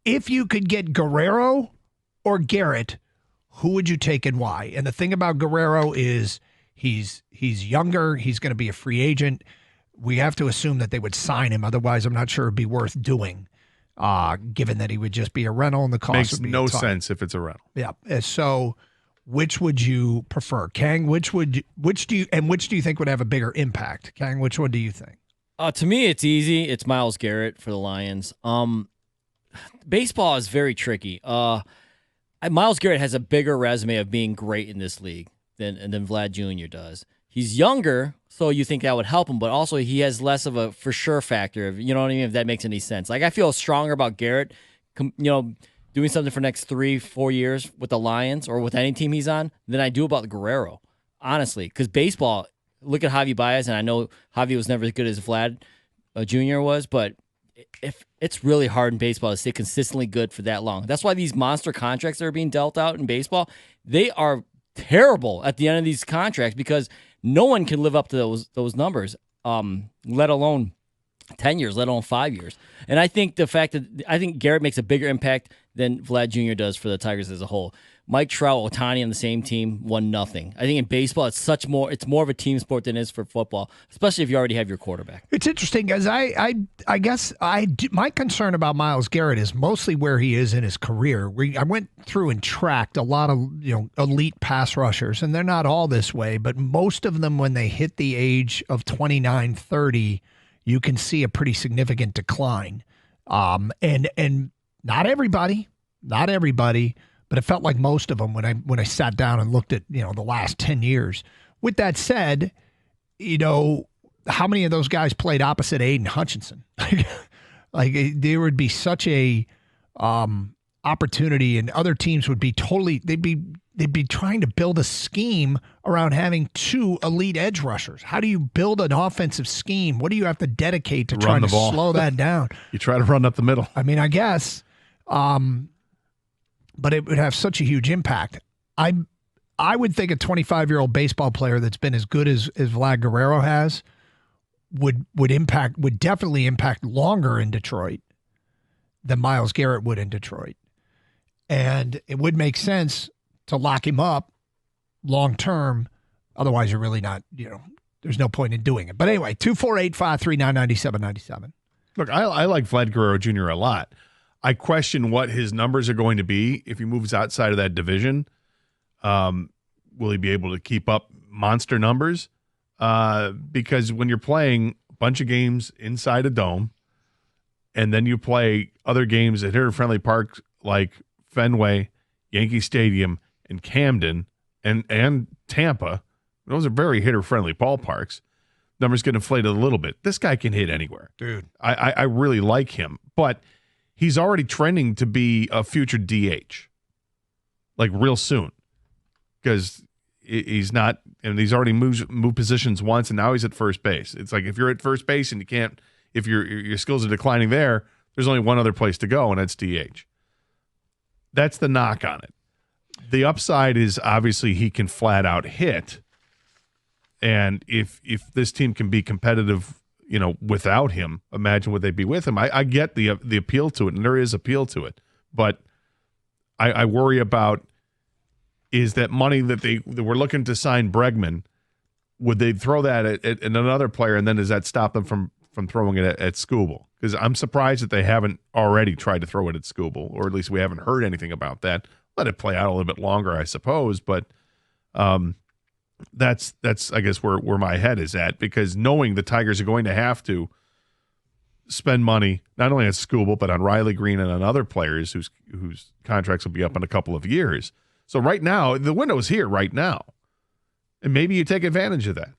If you could get Guerrero or Garrett, who would you take and why? And the thing about Guerrero is he's younger. He's going to be a free agent. We have to assume that they would sign him. Otherwise, I'm not sure it'd be worth doing, given that he would just be a rental and the cost Makes would be no a ton. sense if it's a rental. Yeah. So which would you prefer? Kang, which do you think would have a bigger impact? Kang, which one do you think? To me, it's easy. It's Myles Garrett for the Lions. Baseball is very tricky. Myles Garrett has a bigger resume of being great in this league than Vlad Jr. does. He's younger, so you think that would help him, but also he has less of a for sure factor. You know what I mean? If that makes any sense. Like I feel stronger about Garrett, doing something for the next 3-4 years with the Lions or with any team he's on than I do about Guerrero. Honestly, because baseball. Look at Javi Baez, and I know Javi was never as good as Vlad Jr. was, but if it's really hard in baseball to stay consistently good for that long. That's why these monster contracts that are being dealt out in baseball, they are terrible at the end of these contracts because no one can live up to those numbers, let alone 10 years, let alone 5 years. And I think I think Garrett makes a bigger impact than Vlad Jr. does for the Tigers as a whole. Mike Trout, Ohtani on the same team won nothing. I think in baseball, it's more of a team sport than it is for football, especially if you already have your quarterback. It's interesting because I guess my concern about Myles Garrett is mostly where he is in his career. I went through and tracked a lot of elite pass rushers, and they're not all this way, but most of them when they hit the age of 29, 30, you can see a pretty significant decline. And not everybody. But it felt like most of them when I sat down and looked at the last 10 years. With that said, how many of those guys played opposite Aiden Hutchinson? Like there would be such a opportunity, and other teams would be they'd be trying to build a scheme around having two elite edge rushers. How do you build an offensive scheme? What do you have to dedicate to trying to slow that down? You try to run up the middle. I mean, I guess. But it would have such a huge impact. I would think a 25-year-old baseball player that's been as good as Vlad Guerrero has would definitely impact longer in Detroit than Myles Garrett would in Detroit. And it would make sense to lock him up long term. Otherwise, you're really not, there's no point in doing it. But anyway, 248-539-9797. Look, I like Vlad Guerrero Jr. a lot. I question what his numbers are going to be if he moves outside of that division. Will he be able to keep up monster numbers? Because when you're playing a bunch of games inside a dome, and then you play other games at hitter-friendly parks like Fenway, Yankee Stadium, and Camden, and Tampa, those are very hitter-friendly ballparks. Numbers get inflated a little bit. This guy can hit anywhere. Dude. I really like him. But he's already trending to be a future DH, like real soon, because he's not, and he's already moved positions once, and now he's at first base. It's like if you're at first base and you can't, if your skills are declining there's only one other place to go, and that's DH. That's the knock on it. The upside is obviously he can flat out hit, and if this team can be competitive, without him, imagine what they'd be with him. I get the appeal to it, and there is appeal to it, but I worry about is that money that they were looking to sign Bregman, would they throw that at another player, and then does that stop them from throwing it at Skubal? Because I'm surprised that they haven't already tried to throw it at Skubal, or at least we haven't heard anything about that. Let it play out a little bit longer, I suppose, but that's I guess where my head is at, because knowing the Tigers are going to have to spend money not only on Skubal but on Riley Green and on other players whose contracts will be up in a couple of years. So right now, the window is here right now, and maybe you take advantage of that.